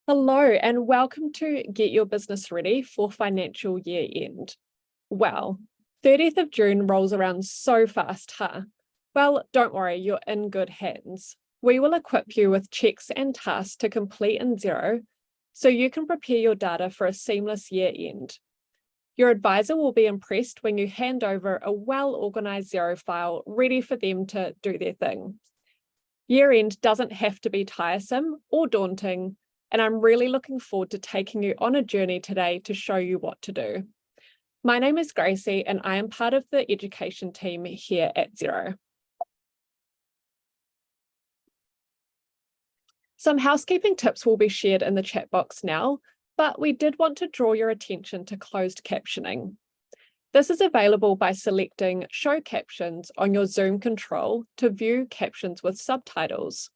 Hello and welcome to Get Your Business Ready for Financial Year End. Well, 30th of June rolls around so fast, huh? Well, don't worry, you're in good hands. We will equip you with checks and tasks to complete in Xero so you can prepare your data for a seamless year end. Your advisor will be impressed when you hand over a well-organized Xero file ready for them to do their thing. Year end doesn't have to be tiresome or daunting, and I'm really looking forward to taking you on a journey today to show you what to do. My name is Gracie and I am part of the education team here at Xero. Some housekeeping tips will be shared in the chat box now, but we did want to draw your attention to closed captioning. This is available by selecting Show Captions on your Zoom control to view captions with subtitles.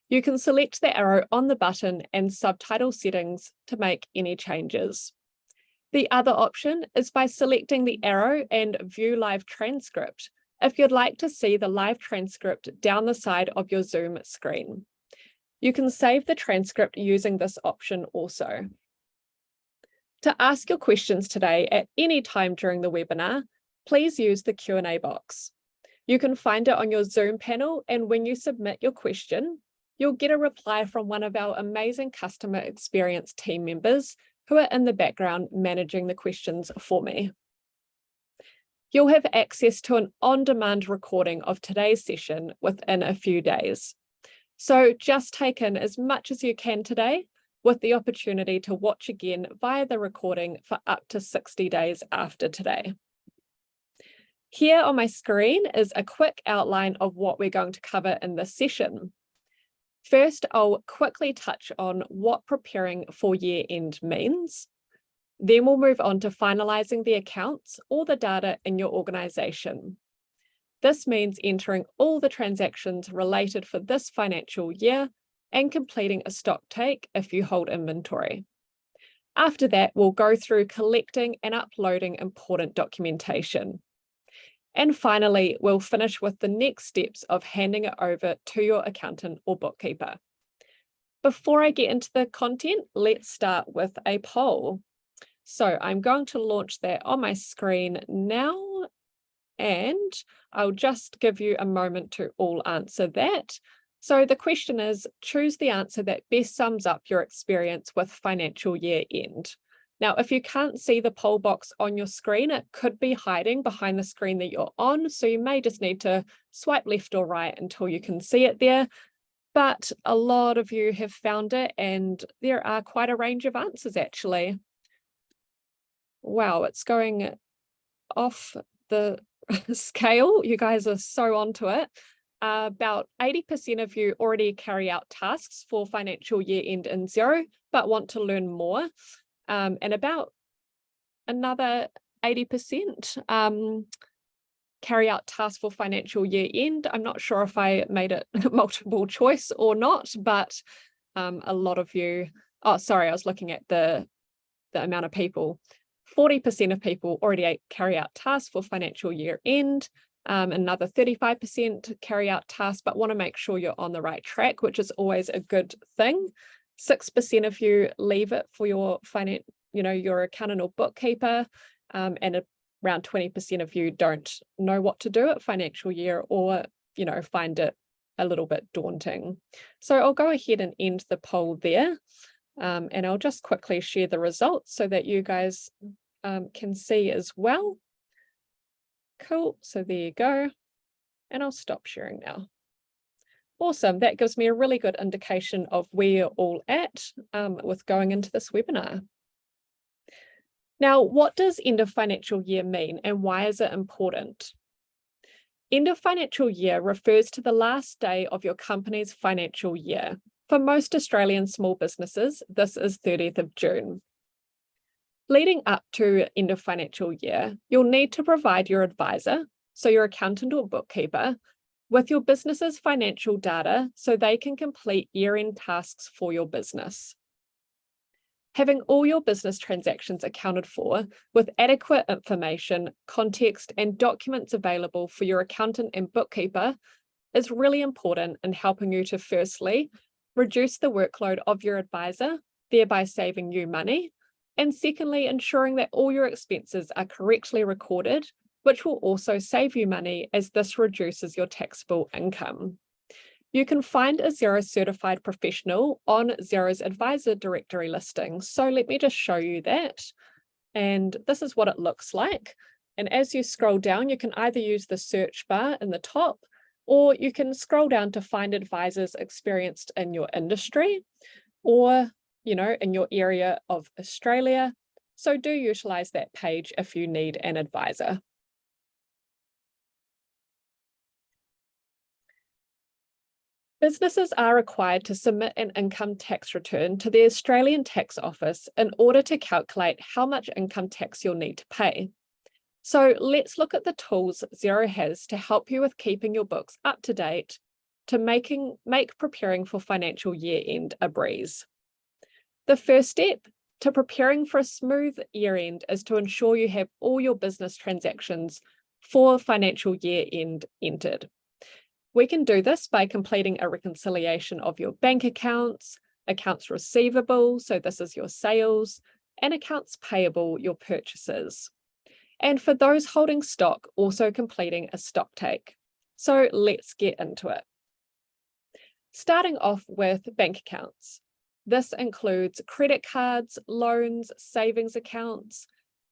You can select the arrow on the button and subtitle settings to make any changes. The other option is by selecting the arrow and View Live Transcript if you'd like to see the live transcript down the side of your Zoom screen. You can save the transcript using this option also. To ask your questions today at any time during the webinar, please use the Q&A box. You can find it on your Zoom panel, and when you submit your question, you'll get a reply from one of our amazing customer experience team members who are in the background managing the questions for me. You'll have access to an on-demand recording of today's session within a few days. So just take in as much as you can today, with the opportunity to watch again via the recording for up to 60 days after today. Here on my screen is a quick outline of what we're going to cover in this session. First, I'll quickly touch on what preparing for year end means. Then we'll move on to finalizing the accounts or the data in your organization. This means entering all the transactions related for this financial year and completing a stock take if you hold inventory. After that, we'll go through collecting and uploading important documentation. And finally, we'll finish with the next steps of handing it over to your accountant or bookkeeper. Before I get into the content, let's start with a poll. So I'm going to launch that on my screen now, and I'll just give you a moment to all answer that. So the question is, choose the answer that best sums up your experience with financial year end. Now, if you can't see the poll box on your screen, it could be hiding behind the screen that you're on, so you may just need to swipe left or right until you can see it there. But a lot of you have found it, and there are quite a range of answers actually. Wow, it's going off the scale. You guys are so onto it. About 80% of you already carry out tasks for financial year end in Xero, but want to learn more. And about another 80% carry out tasks for financial year end. I'm not sure if I made it multiple choice or not, but a lot of you, oh, sorry, I was looking at the amount of people. 40% of people already carry out tasks for financial year end. Another 35% carry out tasks, but want to make sure you're on the right track, which is always a good thing. 6% of you leave it for your your accountant or bookkeeper, and around 20% of you don't know what to do at financial year, or find it a little bit daunting. So I'll go ahead and end the poll there, and I'll just quickly share the results so that you guys can see as well. Cool, so there you go, and I'll stop sharing now. Awesome, that gives me a really good indication of where you're all at with going into this webinar. Now, what does end of financial year mean and why is it important? End of financial year refers to the last day of your company's financial year. For most Australian small businesses, this is 30th of June. Leading up to end of financial year, you'll need to provide your advisor, so your accountant or bookkeeper, with your business's financial data so they can complete year-end tasks for your business. Having all your business transactions accounted for with adequate information, context, and documents available for your accountant and bookkeeper is really important in helping you to firstly reduce the workload of your advisor thereby saving you money. And secondly, ensuring that all your expenses are correctly recorded, which will also save you money as this reduces your taxable income. You can find a Xero certified professional on Xero's advisor directory listing. So let me just show you that. And this is what it looks like. And as you scroll down, you can either use the search bar in the top, or you can scroll down to find advisors experienced in your industry or, in your area of Australia. So do utilize that page if you need an advisor. Businesses are required to submit an income tax return to the Australian Tax Office in order to calculate how much income tax you'll need to pay. So let's look at the tools Xero has to help you with keeping your books up to date to make preparing for financial year end a breeze. The first step to preparing for a smooth year end is to ensure you have all your business transactions for financial year end entered. We can do this by completing a reconciliation of your bank accounts, accounts receivable, so this is your sales, and accounts payable, your purchases. And for those holding stock, also completing a stock take. So let's get into it. Starting off with bank accounts. This includes credit cards, loans, savings accounts.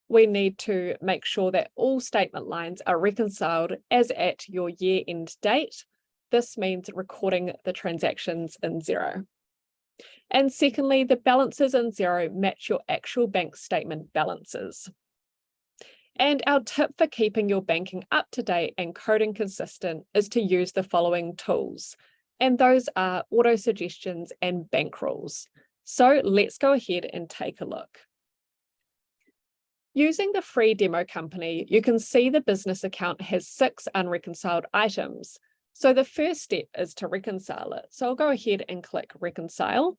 We need to make sure that all statement lines are reconciled as at your year-end date. This means recording the transactions in Xero. And secondly, the balances in Xero match your actual bank statement balances. And our tip for keeping your banking up to date and coding consistent is to use the following tools. And those are auto suggestions and bank rules. So let's go ahead and take a look. Using the free demo company, you can see the business account has 6 unreconciled items. So the first step is to reconcile it. So I'll go ahead and click reconcile.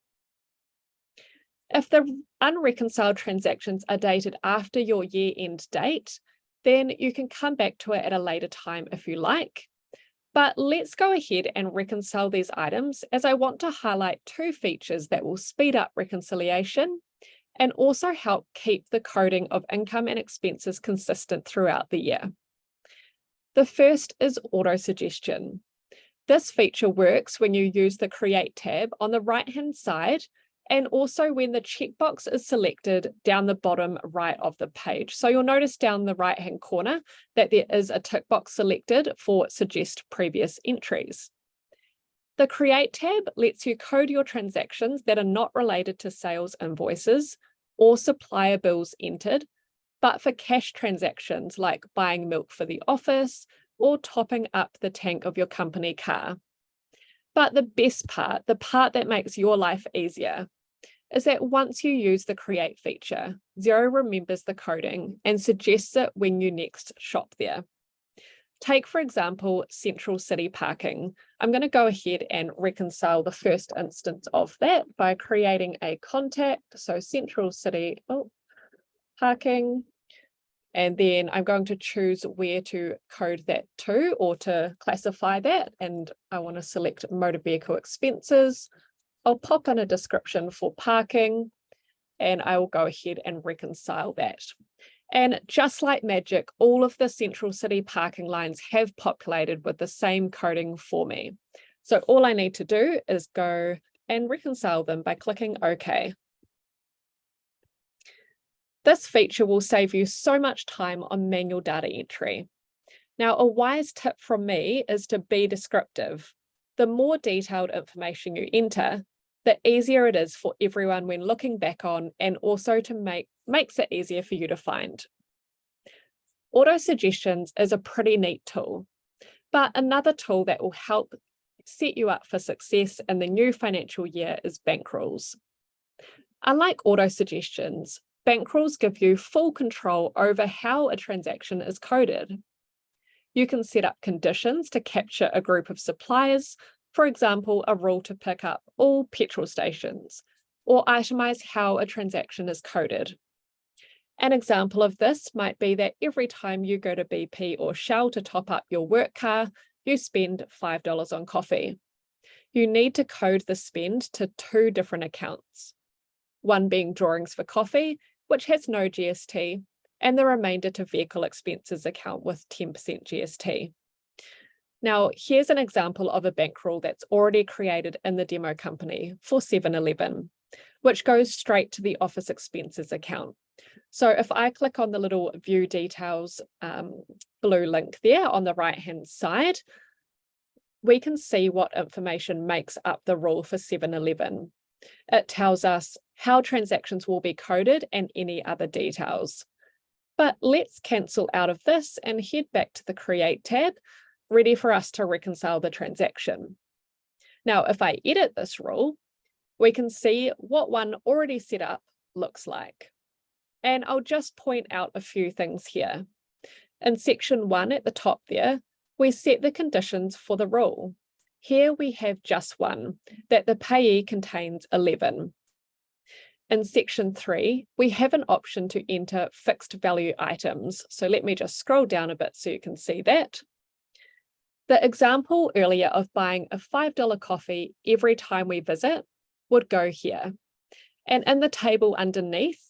If the unreconciled transactions are dated after your year-end date, then you can come back to it at a later time if you like. But let's go ahead and reconcile these items, as I want to highlight 2 features that will speed up reconciliation and also help keep the coding of income and expenses consistent throughout the year. The first is auto suggestion. This feature works when you use the Create tab on the right-hand side, and also when the checkbox is selected down the bottom right of the page. So you'll notice down the right-hand corner that there is a tick box selected for suggest previous entries. The Create tab lets you code your transactions that are not related to sales invoices or supplier bills entered, but for cash transactions like buying milk for the office or topping up the tank of your company car. But the best part, the part that makes your life easier, is that once you use the Create feature, Xero remembers the coding and suggests it when you next shop there. Take, for example, Central City parking. I'm going to go ahead and reconcile the first instance of that by creating a contact. So Central City parking. And then I'm going to choose where to code that to or to classify that. And I want to select motor vehicle expenses. I'll pop in a description for parking, and I will go ahead and reconcile that. And just like magic, all of the Central City parking lines have populated with the same coding for me. So all I need to do is go and reconcile them by clicking OK. This feature will save you so much time on manual data entry. Now, a wise tip from me is to be descriptive. The more detailed information you enter, the easier it is for everyone when looking back on, and also to makes it easier for you to find. Auto suggestions is a pretty neat tool, but another tool that will help set you up for success in the new financial year is bank rules. Unlike auto suggestions, bank rules give you full control over how a transaction is coded. You can set up conditions to capture a group of suppliers, for example, a rule to pick up all petrol stations, or itemize how a transaction is coded. An example of this might be that every time you go to BP or Shell to top up your work car, you spend $5 on coffee. You need to code the spend to 2 different accounts. one being drawings for coffee, which has no GST, and the remainder to vehicle expenses account with 10% GST. Now, here's an example of a bankroll that's already created in the demo company for 7-Eleven, which goes straight to the office expenses account. So if I click on the little view details blue link there on the right-hand side, we can see what information makes up the rule for 7-Eleven. It tells us how transactions will be coded and any other details. But let's cancel out of this and head back to the Create tab, ready for us to reconcile the transaction. Now, if I edit this rule, we can see what one already set up looks like. And I'll just point out a few things here. In section 1 at the top there, we set the conditions for the rule. Here we have just one, that the payee contains 11. In section 3, we have an option to enter fixed value items. So let me just scroll down a bit so you can see that. The example earlier of buying a $5 coffee every time we visit would go here. And in the table underneath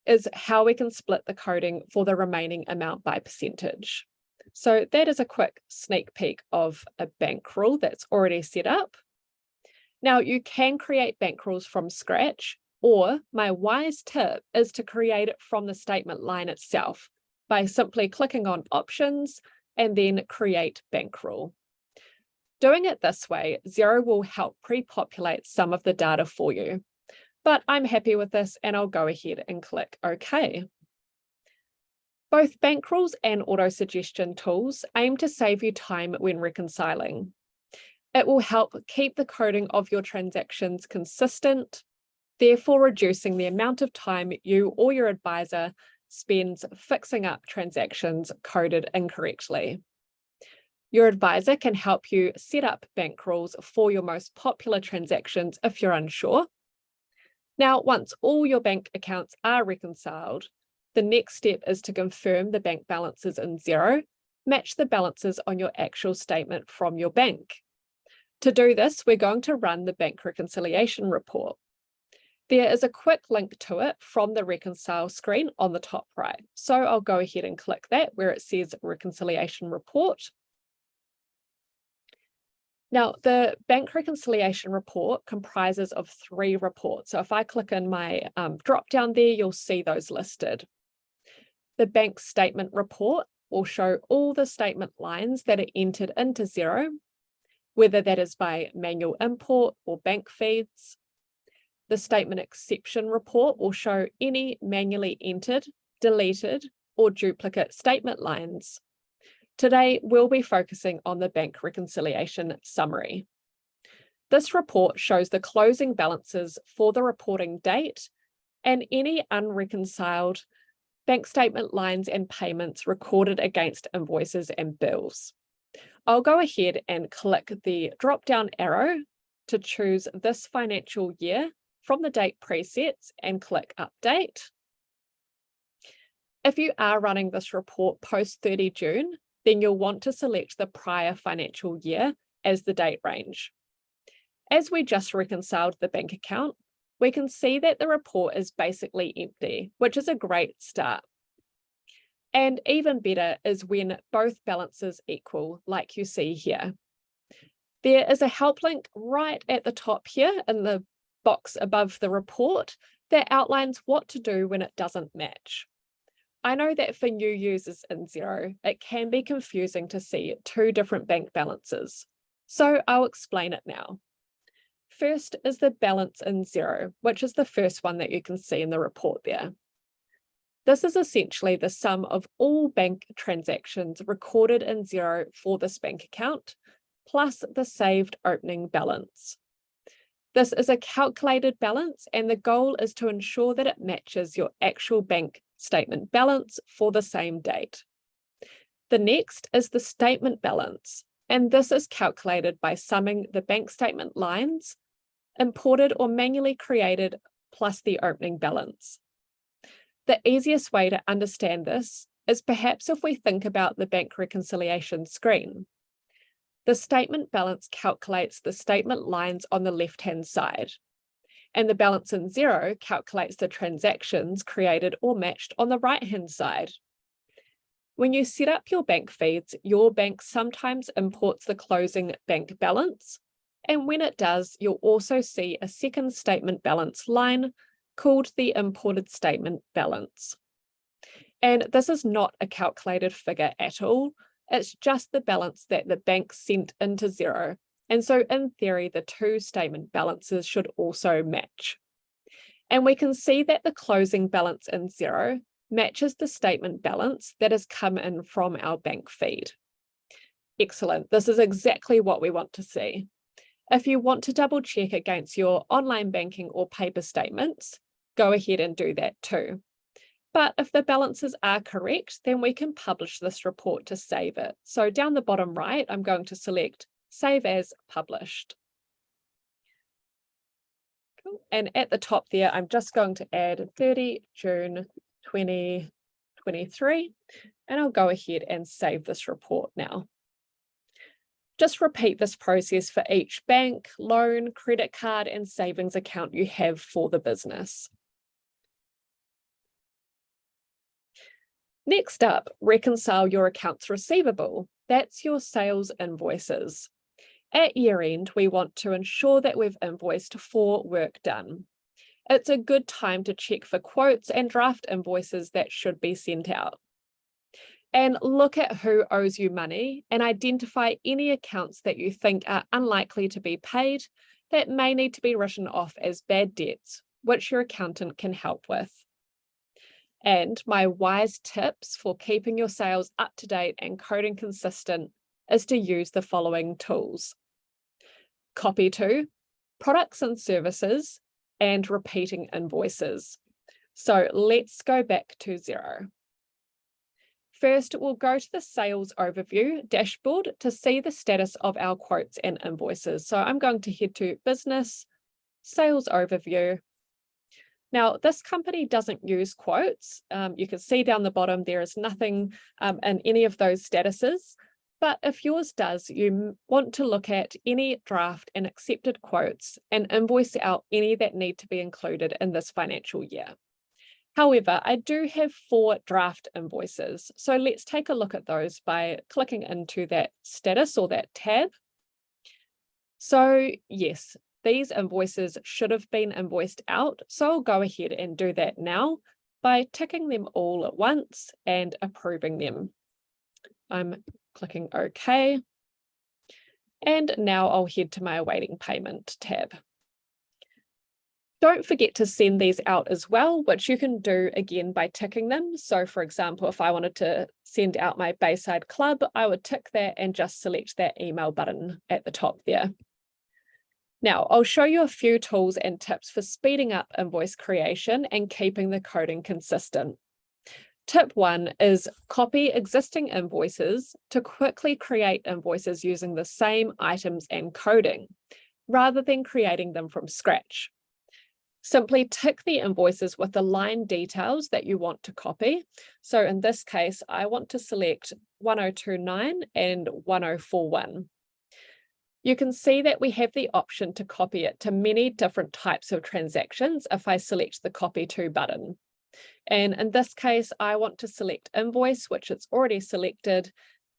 is how we can split the coding for the remaining amount by percentage. So that is a quick sneak peek of a bankroll that's already set up. Now you can create bankrolls from scratch, or my wise tip is to create it from the statement line itself by simply clicking on Options and then Create Bankroll. Doing it this way, Xero will help pre-populate some of the data for you. But I'm happy with this and I'll go ahead and click OK. Both bankrolls and auto-suggestion tools aim to save you time when reconciling. It will help keep the coding of your transactions consistent, therefore reducing the amount of time you or your advisor spends fixing up transactions coded incorrectly. Your advisor can help you set up bankrolls for your most popular transactions if you're unsure. Now, once all your bank accounts are reconciled, the next step is to confirm the bank balances in Xero, match the balances on your actual statement from your bank. To do this, we're going to run the bank reconciliation report. There is a quick link to it from the reconcile screen on the top right. So I'll go ahead and click that where it says reconciliation report. Now, the bank reconciliation report comprises of 3 reports. So if I click in my drop down there, you'll see those listed. The bank statement report will show all the statement lines that are entered into Xero, whether that is by manual import or bank feeds. The statement exception report will show any manually entered, deleted, or duplicate statement lines. Today, we'll be focusing on the bank reconciliation summary. This report shows the closing balances for the reporting date and any unreconciled bank statement lines and payments recorded against invoices and bills. I'll go ahead and click the drop-down arrow to choose this financial year from the date presets and click Update. If you are running this report post 30 June, then you'll want to select the prior financial year as the date range. As we just reconciled the bank account, we can see that the report is basically empty, which is a great start. And even better is when both balances equal, like you see here. There is a help link right at the top here in the box above the report that outlines what to do when it doesn't match. I know that for new users in Xero, it can be confusing to see 2 different bank balances, so I'll explain it now. First is the balance in Xero, which is the first one that you can see in the report there. This is essentially the sum of all bank transactions recorded in Xero for this bank account, plus the saved opening balance. This is a calculated balance, and the goal is to ensure that it matches your actual bank statement balance for the same date. The next is the statement balance, and this is calculated by summing the bank statement lines, imported or manually created, plus the opening balance. The easiest way to understand this is perhaps if we think about the bank reconciliation screen. The statement balance calculates the statement lines on the left-hand side, And the balance in Xero calculates the transactions created or matched on the right-hand side. When you set up your bank feeds, your bank sometimes imports the closing bank balance. And when it does, you'll also see a second statement balance line called the imported statement balance. And this is not a calculated figure at all. It's just the balance that the bank sent into Xero. And so in theory, the two statement balances should also match. And we can see that the closing balance in Xero matches the statement balance that has come in from our bank feed. Excellent. This is exactly what we want to see. If you want to double check against your online banking or paper statements, go ahead and do that too. But if the balances are correct, then we can publish this report to save it. So down the bottom right, I'm going to select Save as Published. Cool. And at the top there, I'm just going to add 30 June 2023, and I'll go ahead and save this report now. Just repeat this process for each bank, loan, credit card, and savings account you have for the business. Next up, reconcile your accounts receivable. That's your sales invoices. At year end, we want to ensure that we've invoiced for work done. It's a good time to check for quotes and draft invoices that should be sent out. And look at who owes you money and identify any accounts that you think are unlikely to be paid that may need to be written off as bad debts, which your accountant can help with. And my wise tips for keeping your sales up to date and coding consistent is to use the following tools: copy to, products and services, and repeating invoices. So let's go back to Xero. First, we'll go to the sales overview dashboard to see the status of our quotes and invoices. So I'm going to head to business, sales overview. Now, this company doesn't use quotes. You can see down the bottom, there is nothing in any of those statuses. But if yours does, you want to look at any draft and accepted quotes and invoice out any that need to be included in this financial year. However, I do have 4 draft invoices. So let's take a look at those by clicking into that status or that tab. So yes, these invoices should have been invoiced out. So I'll go ahead and do that now by ticking them all at once and approving them. I'm clicking OK. And now I'll head to my awaiting payment tab. Don't forget to send these out as well, which you can do again by ticking them. So for example, if I wanted to send out my Bayside Club, I would tick that and just select that email button at the top there. Now, I'll show you a few tools and tips for speeding up invoice creation and keeping the coding consistent. Tip 1 is copy existing invoices to quickly create invoices using the same items and coding, rather than creating them from scratch. Simply tick the invoices with the line details that you want to copy. So in this case, I want to select 1029 and 1041. You can see that we have the option to copy it to many different types of transactions if I select the Copy To button. And in this case, I want to select invoice, which it's already selected,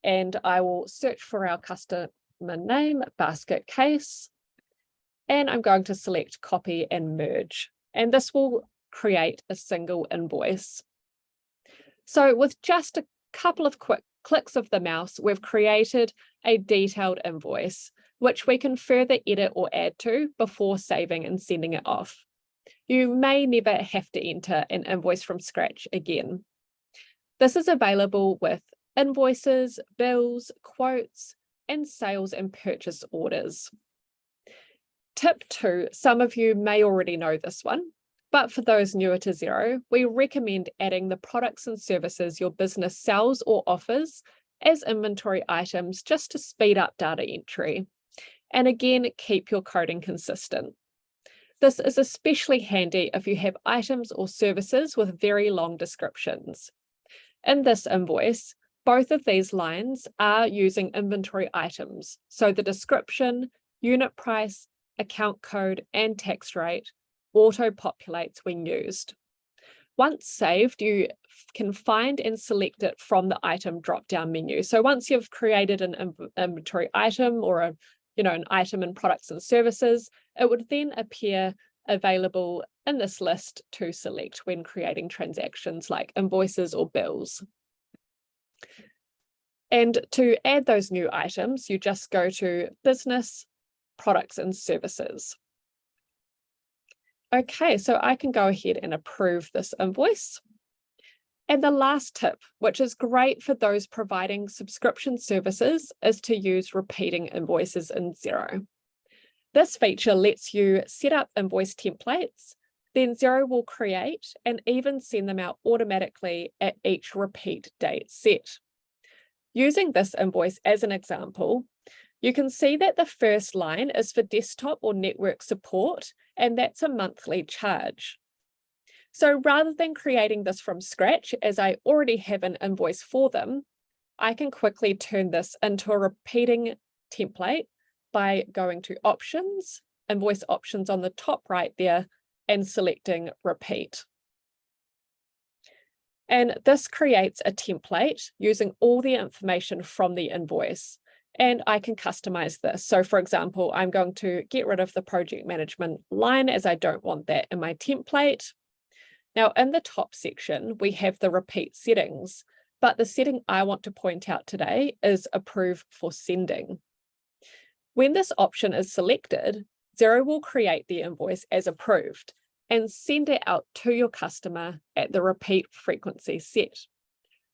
and I will search for our customer name, basket case, and I'm going to select copy and merge. And this will create a single invoice. So with just a couple of quick clicks of the mouse, we've created a detailed invoice, which we can further edit or add to before saving and sending it off. You may never have to enter an invoice from scratch again. This is available with invoices, bills, quotes, and sales and purchase orders. Tip 2, some of you may already know this one, but for those newer to Xero, we recommend adding the products and services your business sells or offers as inventory items just to speed up data entry. And again, keep your coding consistent. This is especially handy if you have items or services with very long descriptions. In this invoice, both of these lines are using inventory items, so the description, unit price, account code, and tax rate auto-populates when used. Once saved, you can find and select it from the item drop-down menu. So once you've created an inventory item or an item in products and services, it would then appear available in this list to select when creating transactions like invoices or bills. And to add those new items, you just go to Business, Products and Services. Okay, so I can go ahead and approve this invoice. And the last tip, which is great for those providing subscription services, is to use repeating invoices in Xero. This feature lets you set up invoice templates, then Xero will create and even send them out automatically at each repeat date set. Using this invoice as an example, you can see that the first line is for desktop or network support, and that's a monthly charge. So rather than creating this from scratch, as I already have an invoice for them, I can quickly turn this into a repeating template by going to Options, Invoice Options on the top right there, and selecting Repeat. And this creates a template using all the information from the invoice. And I can customize this. So for example, I'm going to get rid of the project management line as I don't want that in my template. Now in the top section, we have the repeat settings, but the setting I want to point out today is Approve for Sending. When this option is selected, Xero will create the invoice as approved and send it out to your customer at the repeat frequency set.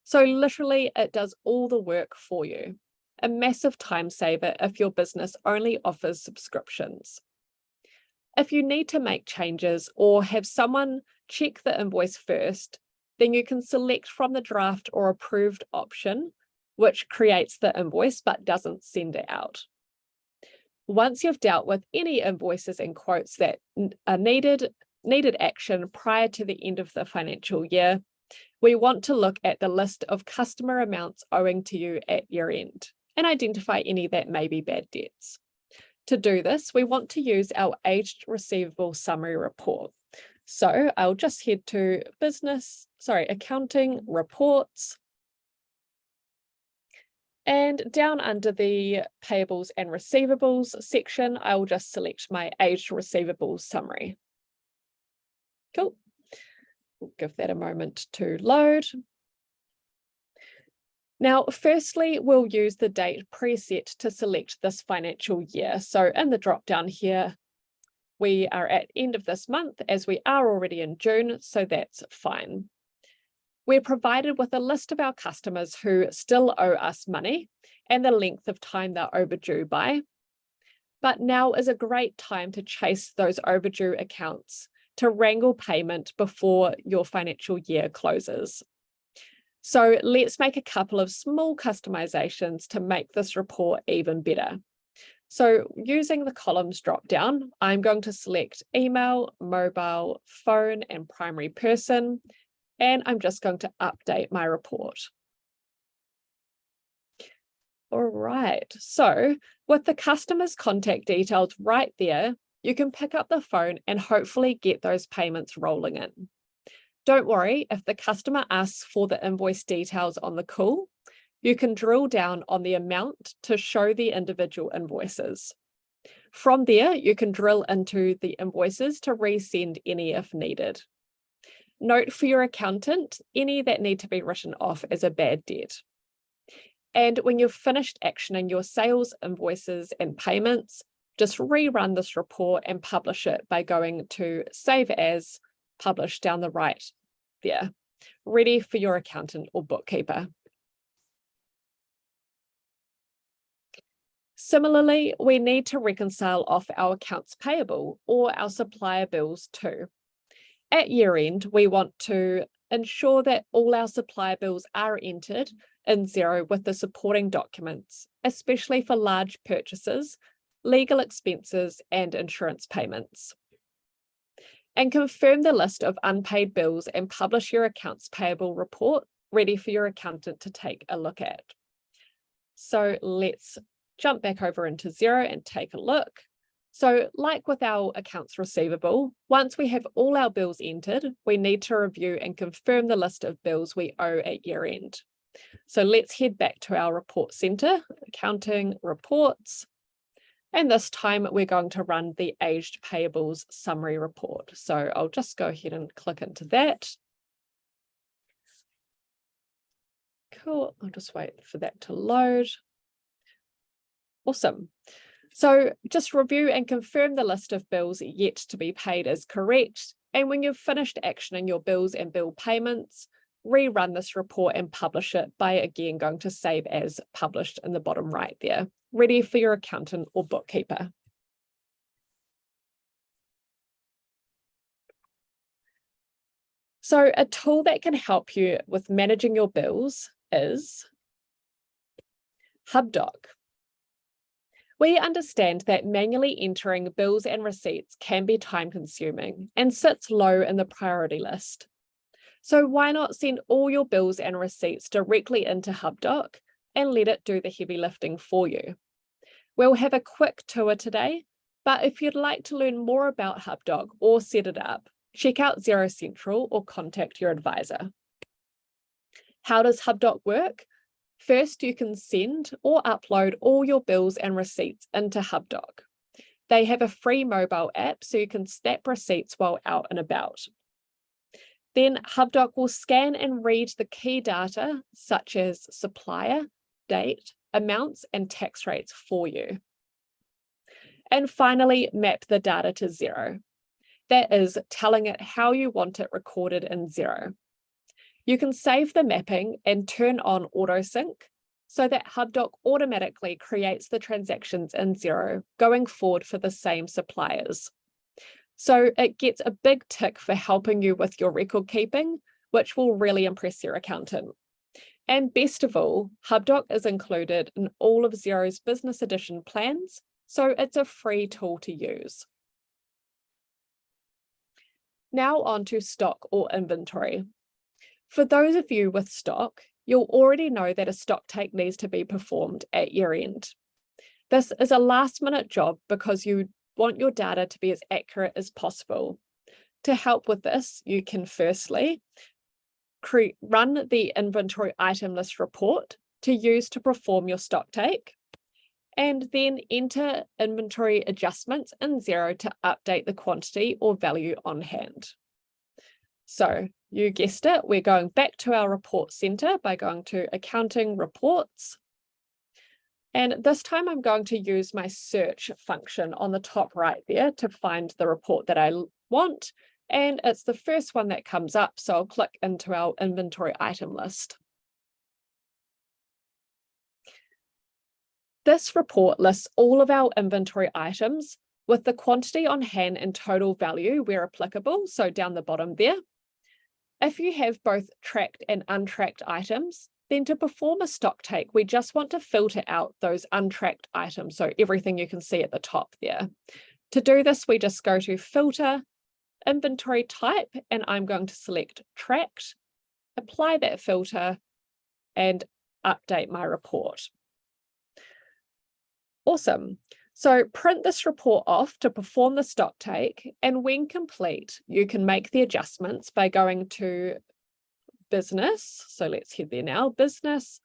So literally it does all the work for you. A massive time saver if your business only offers subscriptions. If you need to make changes or have someone check the invoice first, then you can select from the draft or approved option, which creates the invoice but doesn't send it out. Once you've dealt with any invoices and quotes that are needed action prior to the end of the financial year, we want to look at the list of customer amounts owing to you at year end and identify any that may be bad debts. To do this, we want to use our aged receivable summary report. So I'll just head to Accounting Reports. And down under the Payables and Receivables section, I will just select my aged receivables summary. Cool. We'll give that a moment to load. Now, firstly, we'll use the date preset to select this financial year. So in the drop down here, we are at end of this month as we are already in June, so that's fine. We're provided with a list of our customers who still owe us money and the length of time they're overdue by. But now is a great time to chase those overdue accounts to wrangle payment before your financial year closes. So let's make a couple of small customizations to make this report even better. So using the columns drop down, I'm going to select email, mobile, phone, and primary person, and I'm just going to update my report. All right, so with the customer's contact details right there, you can pick up the phone and hopefully get those payments rolling in. Don't worry, if the customer asks for the invoice details on the call, you can drill down on the amount to show the individual invoices. From there, you can drill into the invoices to resend any if needed. Note for your accountant, any that need to be written off as a bad debt. And when you've finished actioning your sales invoices and payments, just rerun this report and publish it by going to Save As, Publish down the right there, ready for your accountant or bookkeeper. Similarly, we need to reconcile off our accounts payable or our supplier bills too. At year end, we want to ensure that all our supplier bills are entered in Xero with the supporting documents, especially for large purchases, legal expenses, and insurance payments. And confirm the list of unpaid bills and publish your accounts payable report ready for your accountant to take a look at. So let's jump back over into Xero and take a look. So like with our accounts receivable, once we have all our bills entered, we need to review and confirm the list of bills we owe at year end. So let's head back to our report center, accounting reports. And this time we're going to run the aged payables summary report. So I'll just go ahead and click into that. Cool, I'll just wait for that to load. Awesome. So just review and confirm the list of bills yet to be paid is correct. And when you've finished actioning your bills and bill payments, rerun this report and publish it by again going to save as published in the bottom right there, ready for your accountant or bookkeeper. So a tool that can help you with managing your bills is HubDoc. We understand that manually entering bills and receipts can be time-consuming and sits low in the priority list. So why not send all your bills and receipts directly into HubDoc and let it do the heavy lifting for you? We'll have a quick tour today, but if you'd like to learn more about HubDoc or set it up, check out Xero Central or contact your advisor. How does HubDoc work? First, you can send or upload all your bills and receipts into HubDoc. They have a free mobile app, so you can snap receipts while out and about. Then HubDoc will scan and read the key data, such as supplier, date, amounts, and tax rates for you. And finally, map the data to Xero. That is telling it how you want it recorded in Xero. You can save the mapping and turn on autosync so that HubDoc automatically creates the transactions in Xero going forward for the same suppliers. So it gets a big tick for helping you with your record keeping, which will really impress your accountant. And best of all, HubDoc is included in all of Xero's business edition plans, so it's a free tool to use. Now on to stock or inventory. For those of you with stock, you'll already know that a stock take needs to be performed at year end. This is a last-minute job because you want your data to be as accurate as possible. To help with this, you can firstly run the inventory item list report to use to perform your stock take, and then enter inventory adjustments in Xero to update the quantity or value on hand. So you guessed it, we're going back to our report center by going to accounting reports. And this time I'm going to use my search function on the top right there to find the report that I want. And it's the first one that comes up. So I'll click into our inventory item list. This report lists all of our inventory items with the quantity on hand and total value where applicable, so down the bottom there. If you have both tracked and untracked items, then to perform a stock take, we just want to filter out those untracked items, so everything you can see at the top there. To do this, we just go to Filter, Inventory Type, and I'm going to select Tracked, apply that filter, and update my report. Awesome. So print this report off to perform the stock take, and when complete, you can make the adjustments by going to Business. So let's head there now, Business,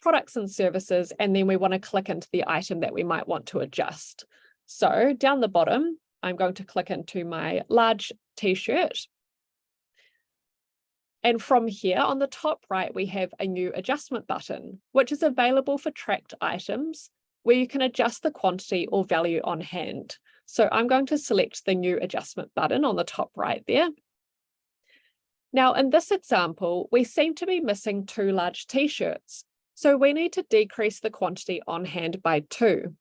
Products and Services, and then we want to click into the item that we might want to adjust. So down the bottom, I'm going to click into my large t-shirt. And from here on the top right, we have a new adjustment button, which is available for tracked items, where you can adjust the quantity or value on hand. So I'm going to select the new adjustment button on the top right there. Now in this example, we seem to be missing 2 large t-shirts. So we need to decrease the quantity on hand by 2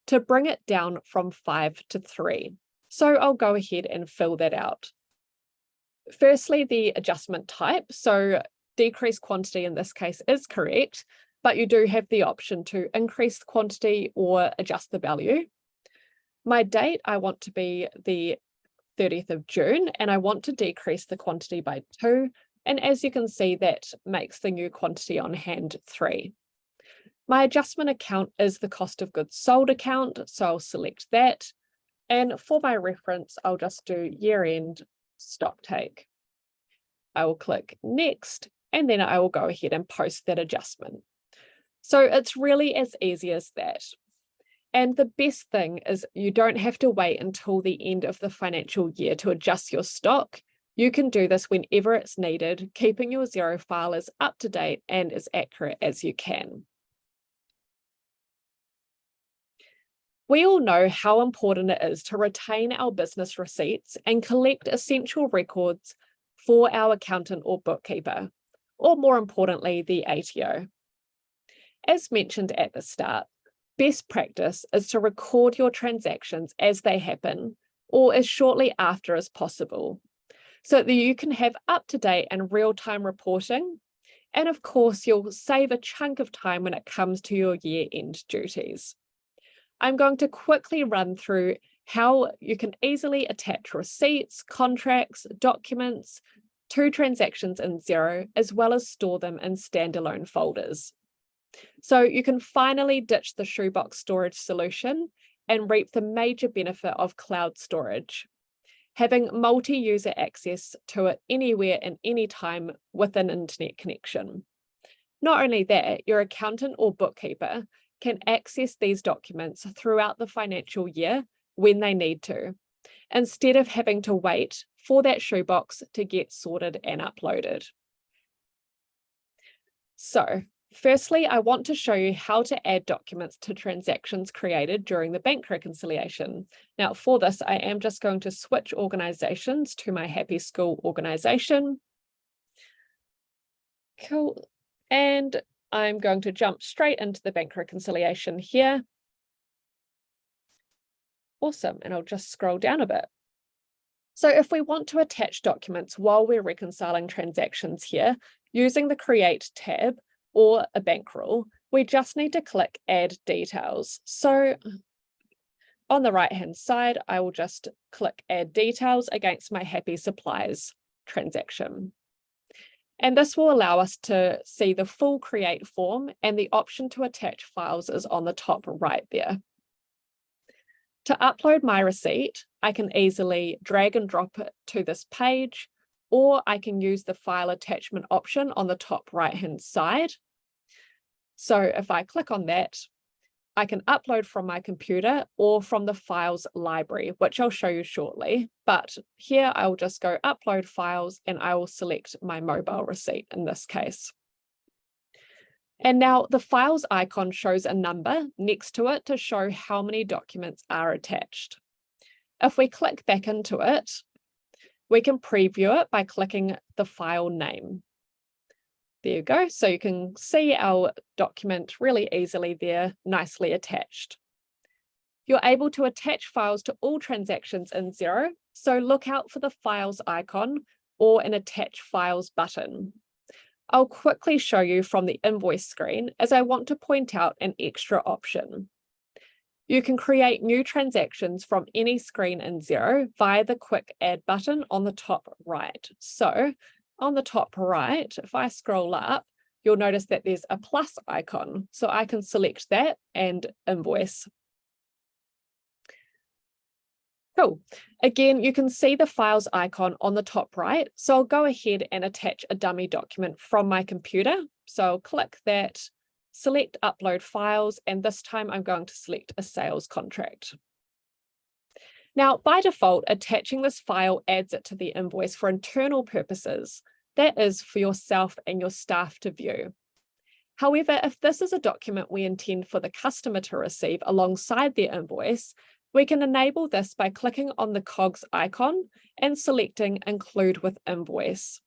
to bring it down from 5 to 3. So I'll go ahead and fill that out. Firstly, the adjustment type. So decrease quantity in this case is correct, but you do have the option to increase the quantity or adjust the value. My date, I want to be the 30th of June, and I want to decrease the quantity by 2. And as you can see, that makes the new quantity on hand 3. My adjustment account is the cost of goods sold account, so I'll select that. And for my reference, I'll just do year-end stock take. I will click next, and then I will go ahead and post that adjustment. So it's really as easy as that. And the best thing is you don't have to wait until the end of the financial year to adjust your stock. You can do this whenever it's needed, keeping your Xero file as up to date and as accurate as you can. We all know how important it is to retain our business receipts and collect essential records for our accountant or bookkeeper, or more importantly, the ATO. As mentioned at the start, best practice is to record your transactions as they happen or as shortly after as possible, so that you can have up-to-date and real-time reporting. And of course, you'll save a chunk of time when it comes to your year-end duties. I'm going to quickly run through how you can easily attach receipts, contracts, documents to transactions in Xero, as well as store them in standalone folders. So you can finally ditch the shoebox storage solution and reap the major benefit of cloud storage, having multi-user access to it anywhere and anytime with an internet connection. Not only that, your accountant or bookkeeper can access these documents throughout the financial year when they need to, instead of having to wait for that shoebox to get sorted and uploaded. So, firstly, I want to show you how to add documents to transactions created during the bank reconciliation. Now, for this, I am just going to switch organizations to my Happy School organization. Cool. And I'm going to jump straight into the bank reconciliation here. Awesome. And I'll just scroll down a bit. So if we want to attach documents while we're reconciling transactions here, using the Create tab or a bank rule, we just need to click Add Details. So on the right-hand side, I will just click Add Details against my Happy Supplies transaction. And this will allow us to see the full Create form, and the option to attach files is on the top right there. To upload my receipt, I can easily drag and drop it to this page, or I can use the file attachment option on the top right-hand side. So if I click on that, I can upload from my computer or from the files library, which I'll show you shortly. But here I will just go upload files and I will select my mobile receipt in this case. And now the files icon shows a number next to it to show how many documents are attached. If we click back into it, we can preview it by clicking the file name. There you go. So you can see our document really easily there, nicely attached. You're able to attach files to all transactions in Xero, so look out for the files icon or an attach files button. I'll quickly show you from the invoice screen as I want to point out an extra option. You can create new transactions from any screen in Xero via the quick add button on the top right. So on the top right, if I scroll up, you'll notice that there's a plus icon. So I can select that and invoice. Cool. Again, you can see the files icon on the top right. So I'll go ahead and attach a dummy document from my computer. So I'll click that, select upload files, and this time I'm going to select a sales contract. Now, by default, attaching this file adds it to the invoice for internal purposes. That is for yourself and your staff to view. However, if this is a document we intend for the customer to receive alongside their invoice, we can enable this by clicking on the cogs icon and selecting Include with Invoice.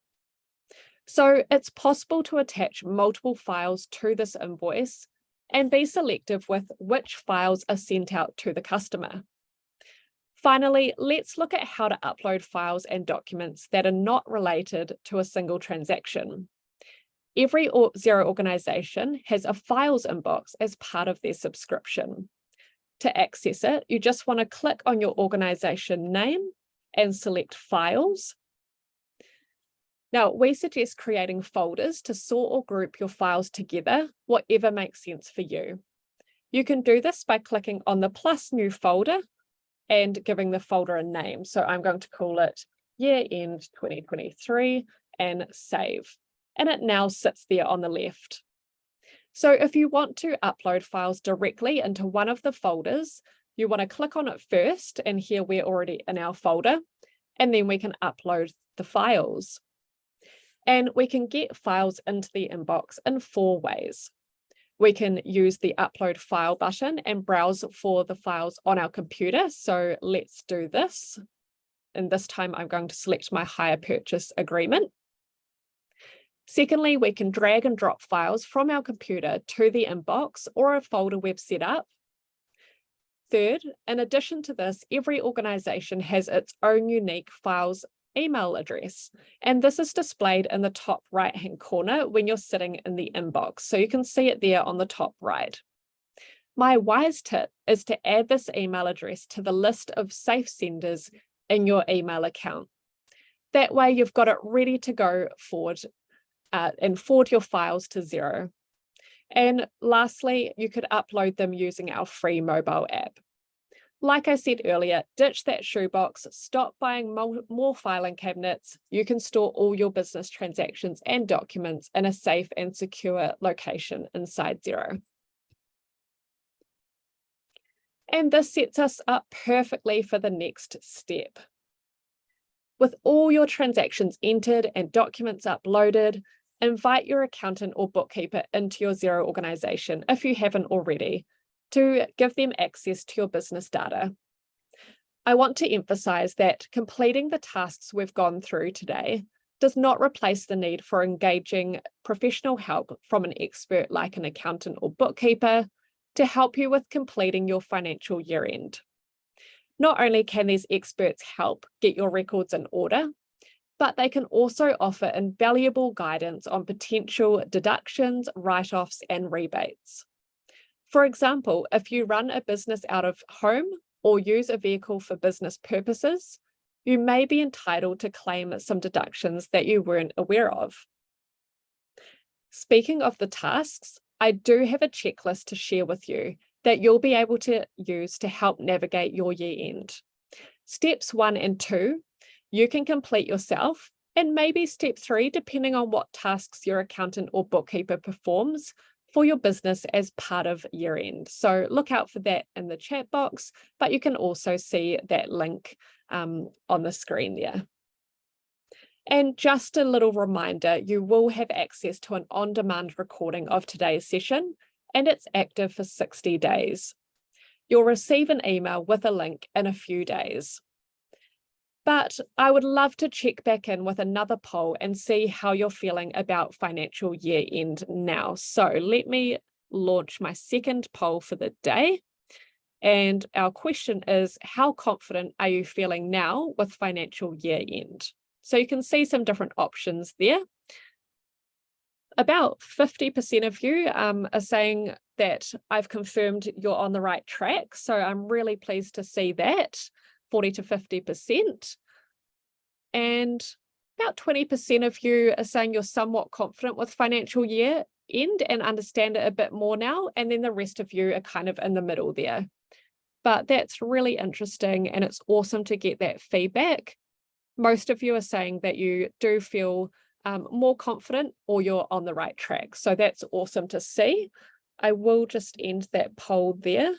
So it's possible to attach multiple files to this invoice and be selective with which files are sent out to the customer. Finally, let's look at how to upload files and documents that are not related to a single transaction. Every Xero organization has a files inbox as part of their subscription. To access it, you just want to click on your organization name and select Files. Now, we suggest creating folders to sort or group your files together, whatever makes sense for you. You can do this by clicking on the plus new folder and giving the folder a name. So I'm going to call it Year End 2023 and save. And it now sits there on the left. So if you want to upload files directly into one of the folders, you want to click on it first, and here we're already in our folder, and then we can upload the files. And we can get files into the inbox in 4 ways. We can use the upload file button and browse for the files on our computer. So let's do this. And this time I'm going to select my hire purchase agreement. Secondly, we can drag and drop files from our computer to the inbox or a folder we've set up. Third, in addition to this, every organization has its own unique files email address, and this is displayed in the top right-hand corner when you're sitting in the inbox. So you can see it there on the top right. My wise tip is to add this email address to the list of safe senders in your email account. That way you've got it ready to go forward and forward your files to Xero. And lastly, you could upload them using our free mobile app. Like I said earlier, ditch that shoebox, stop buying more filing cabinets. You can store all your business transactions and documents in a safe and secure location inside Xero. And this sets us up perfectly for the next step. With all your transactions entered and documents uploaded, invite your accountant or bookkeeper into your Xero organization if you haven't already, to give them access to your business data. I want to emphasize that completing the tasks we've gone through today does not replace the need for engaging professional help from an expert like an accountant or bookkeeper to help you with completing your financial year end. Not only can these experts help get your records in order, but they can also offer invaluable guidance on potential deductions, write-offs, and rebates. For example, if you run a business out of home or use a vehicle for business purposes, you may be entitled to claim some deductions that you weren't aware of. Speaking of the tasks, I do have a checklist to share with you that you'll be able to use to help navigate your year end. Steps 1 and 2, you can complete yourself, and maybe step 3, depending on what tasks your accountant or bookkeeper performs for your business as part of year end. So look out for that in the chat box, but you can also see that link on the screen there. And just a little reminder, you will have access to an on-demand recording of today's session, and it's active for 60 days. You'll receive an email with a link in a few days. But I would love to check back in with another poll and see how you're feeling about financial year end now. So let me launch my second poll for the day. And our question is, how confident are you feeling now with financial year end? So you can see some different options there. About 50% of you are saying that I've confirmed you're on the right track. So I'm really pleased to see that, 40 to 50%. And about 20% of you are saying you're somewhat confident with financial year end and understand it a bit more now. And then the rest of you are kind of in the middle there. But that's really interesting, and it's awesome to get that feedback. Most of you are saying that you do feel more confident or you're on the right track. So that's awesome to see. I will just end that poll there,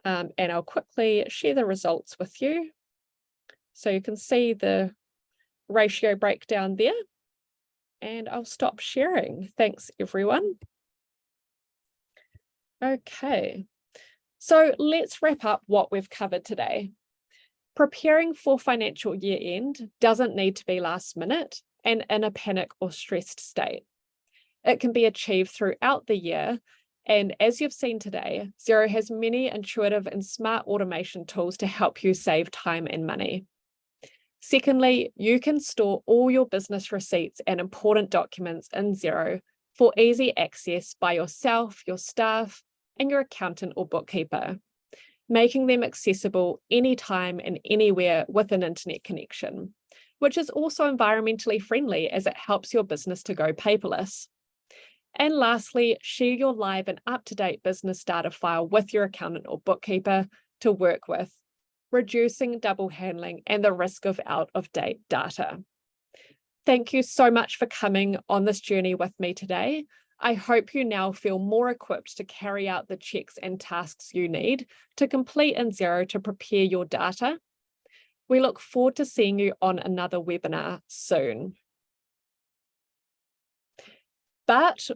and I'll quickly share the results with you. So you can see the ratio breakdown there, and I'll stop sharing. Thanks, everyone. Okay, so let's wrap up what we've covered today. Preparing for financial year end doesn't need to be last minute and in a panic or stressed state. It can be achieved throughout the year, and as you've seen today, Xero has many intuitive and smart automation tools to help you save time and money. Secondly, you can store all your business receipts and important documents in Xero for easy access by yourself, your staff, and your accountant or bookkeeper, making them accessible anytime and anywhere with an internet connection, which is also environmentally friendly as it helps your business to go paperless. And lastly, share your live and up-to-date business data file with your accountant or bookkeeper to work with, reducing double handling and the risk of out-of-date data. Thank you so much for coming on this journey with me today. I hope you now feel more equipped to carry out the checks and tasks you need to complete in Xero to prepare your data. We look forward to seeing you on another webinar soon. But